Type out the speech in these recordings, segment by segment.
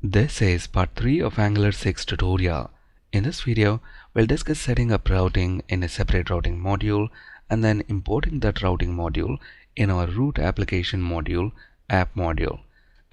This is part 3 of Angular 6 tutorial. In this video, we'll discuss setting up routing in a separate routing module and then importing that routing module in our root application module, app module.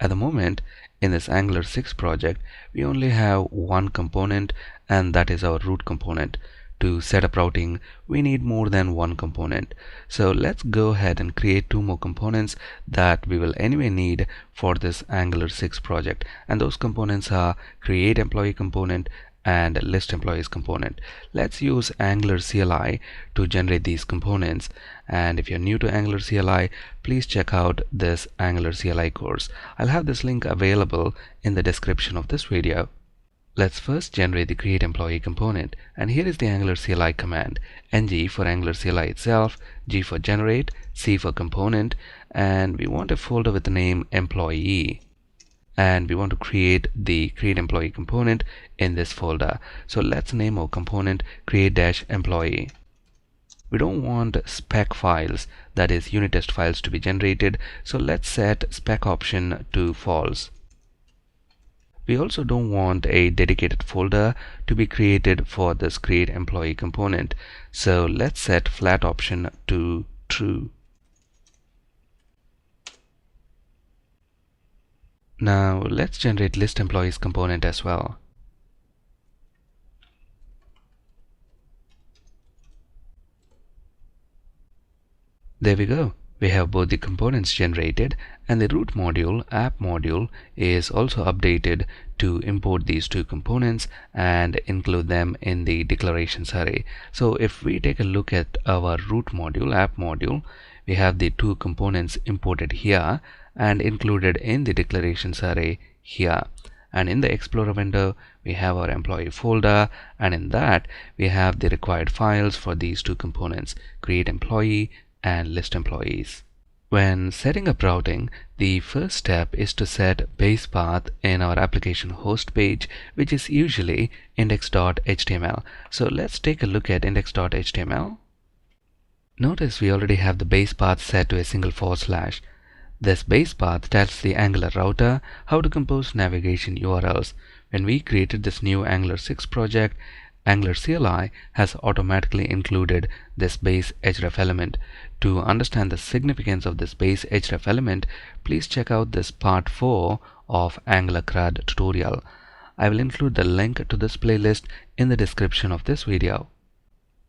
At the moment, in this Angular 6 project, we only have one component, and that is our root component. To set up routing, we need more than one component. So let's go ahead and create two more components that we will anyway need for this Angular 6 project. And those components are create employee component and list employees component. Let's use Angular CLI to generate these components. And if you're new to Angular CLI, please check out this Angular CLI course. I'll have this link available in the description of this video. Let's first generate the create employee component, and here is the Angular CLI command: ng for Angular CLI itself, g for generate, c for component, and we want a folder with the name employee, and we want to create the create employee component in this folder. So let's name our component create-employee. We don't want spec files, that is unit test files, to be generated, so let's set spec option to false. We also don't want a dedicated folder to be created for this create employee component, so let's set flat option to true. Now let's generate list employees component as well. There we go. We have both the components generated, and the root module, app module, is also updated to import these two components and include them in the declarations array. So if we take a look at our root module, app module, we have the two components imported here and included in the declarations array here. And in the Explorer window, we have our employee folder, and in that we have the required files for these two components, create employee and list employees. When setting up routing, the first step is to set base path in our application host page, which is usually index.html. So let's take a look at index.html. Notice we already have the base path set to a single /. This base path tells the Angular router how to compose navigation URLs. When we created this new Angular 6 project, Angular CLI has automatically included this base href element. To understand the significance of this base href element, please check out this part 4 of Angular CRUD tutorial. I will include the link to this playlist in the description of this video.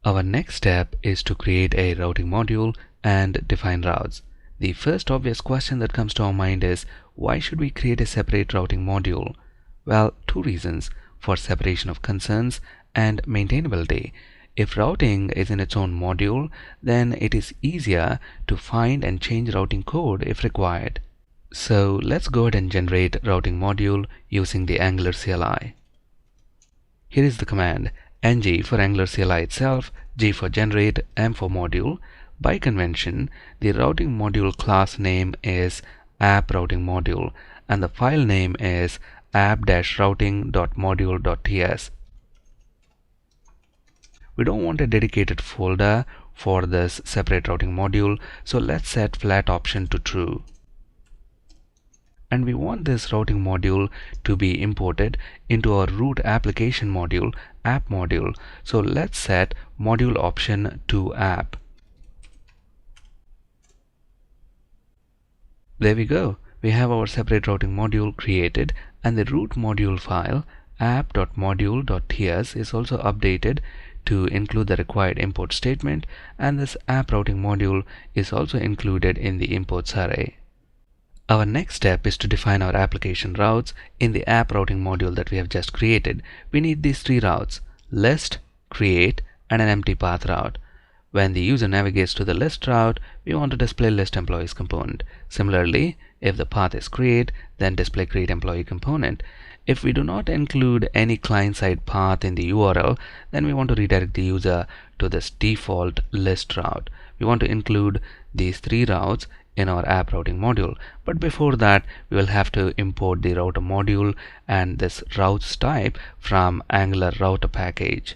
Our next step is to create a routing module and define routes. The first obvious question that comes to our mind is, why should we create a separate routing module? Well, two reasons: for separation of concerns and maintainability. If routing is in its own module, then it is easier to find and change routing code if required. So let's go ahead and generate routing module using the Angular CLI. Here is the command: ng for Angular CLI itself, g for generate, m for module. By convention, the routing module class name is app routing module, and the file name is app-routing.module.ts. We don't want a dedicated folder for this separate routing module, so let's set flat option to true. And we want this routing module to be imported into our root application module, app module, so let's set module option to app. There we go. We have our separate routing module created, and the root module file app.module.ts is also updated to include the required import statement, and this app routing module is also included in the imports array. Our next step is to define our application routes in the app routing module that we have just created. We need these three routes: list, create, and an empty path route. When the user navigates to the list route, we want to display list employees component. Similarly, if the path is create, then display create employee component. If we do not include any client-side path in the URL, then we want to redirect the user to this default list route. We want to include these three routes in our app routing module, but before that we will have to import the router module and this routes type from Angular router package.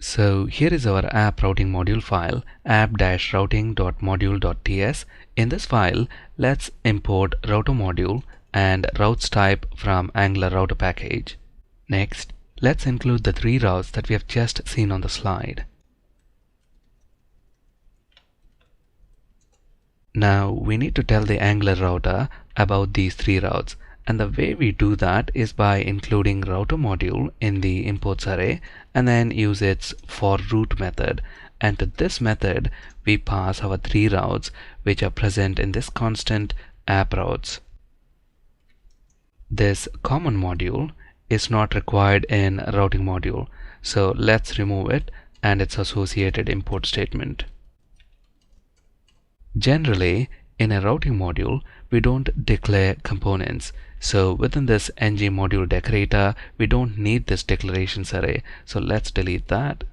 So here is our app routing module file, app-routing.module.ts. In this file, let's import router module and routes type from Angular router package. Next, let's include the 3 routes that we have just seen on the slide. Now we need to tell the Angular router about these 3 routes, and the way we do that is by including router module in the imports array and then use its for route method, and to this method we pass our 3 routes which are present in this constant app routes. This common module is not required in routing module, so let's remove it and its associated import statement. Generally, in a routing module, we don't declare components. So within this ng module decorator, we don't need this declarations array. So let's delete that.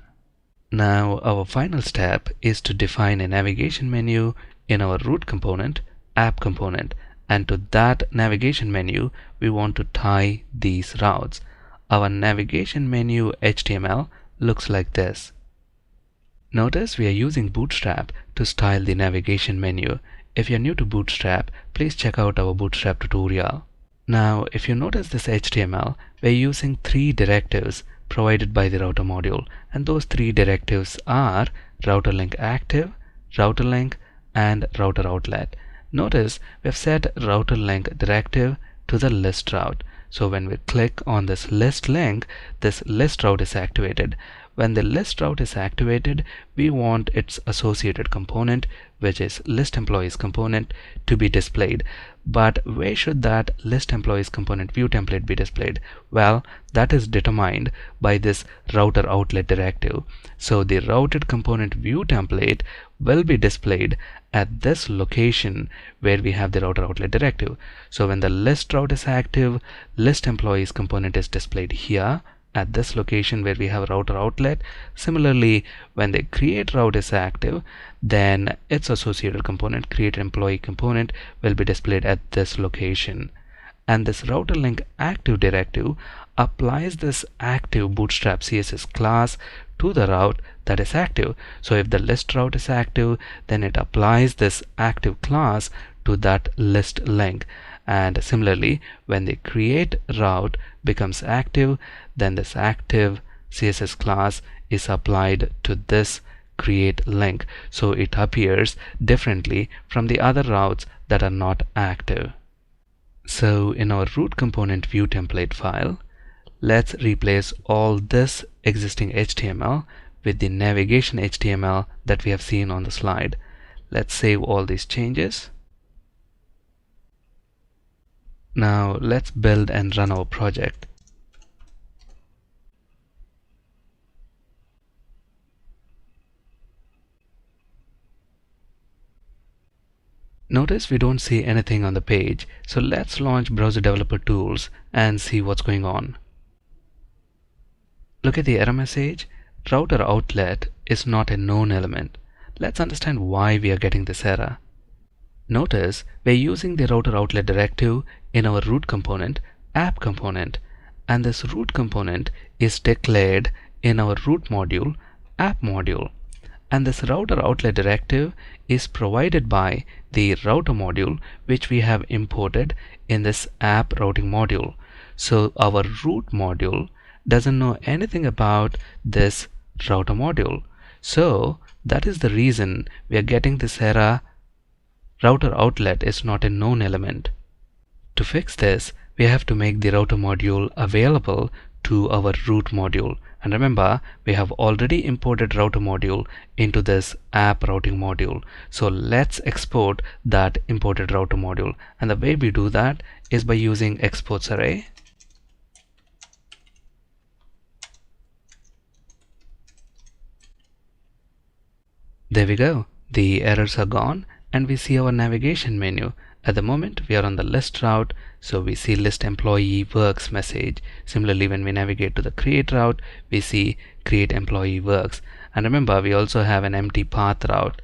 Now our final step is to define a navigation menu in our root component, app component, and to that navigation menu, we want to tie these routes. Our navigation menu HTML looks like this. Notice we are using Bootstrap to style the navigation menu. If you're new to Bootstrap, please check out our Bootstrap tutorial. Now, if you notice this HTML, we're using 3 directives provided by the router module, and those 3 directives are router link active, router link, and router outlet. Notice we have set router link directive to the list route. So when we click on this list link, this list route is activated. When the list route is activated, we want its associated component, which is list employees component, to be displayed. But where should that list employees component view template be displayed? Well, that is determined by this router outlet directive. So the routed component view template will be displayed at this location where we have the router outlet directive. So when the list route is active, list employees component is displayed here at this location where we have router outlet. Similarly, when the create route is active, then its associated component, create employee component, will be displayed at this location. And this router link active directive applies this active Bootstrap CSS class to the route that is active. So if the list route is active, then it applies this active class to that list link. And similarly, when the create route becomes active, then this active CSS class is applied to this create link. So it appears differently from the other routes that are not active. So in our root component view template file, let's replace all this existing HTML with the navigation HTML that we have seen on the slide. Let's save all these changes. Now let's build and run our project. Notice we don't see anything on the page, so let's launch Browser Developer Tools and see what's going on. Look at the error message. Router outlet is not a known element. Let's understand why we are getting this error. Notice we're using the router outlet directive in our root component, app component, and this root component is declared in our root module, app module. And this router outlet directive is provided by the router module, which we have imported in this app routing module. So our root module doesn't know anything about this router module. So that is the reason we are getting this error. Router outlet is not a known element. To fix this, we have to make the router module available to our root module. And remember, we have already imported router module into this app routing module. So let's export that imported router module. And the way we do that is by using exports array. There we go. The errors are gone and we see our navigation menu. At the moment we are on the list route, so we see list employee works message. Similarly, when we navigate to the create route, we see create employee works. And remember, we also have an empty path route.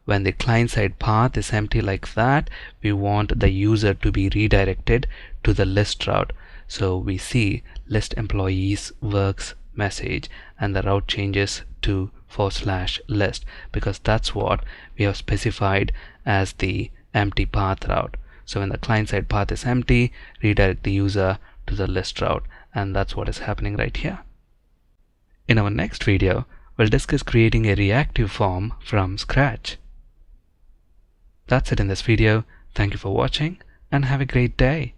When the client side path is empty like that, we want the user to be redirected to the list route. So we see list employees works message and the route changes to /list because that's what we have specified as the empty path route. So when the client-side path is empty, redirect the user to the list route, and that's what is happening right here. In our next video, we'll discuss creating a reactive form from scratch. That's it in this video. Thank you for watching and have a great day.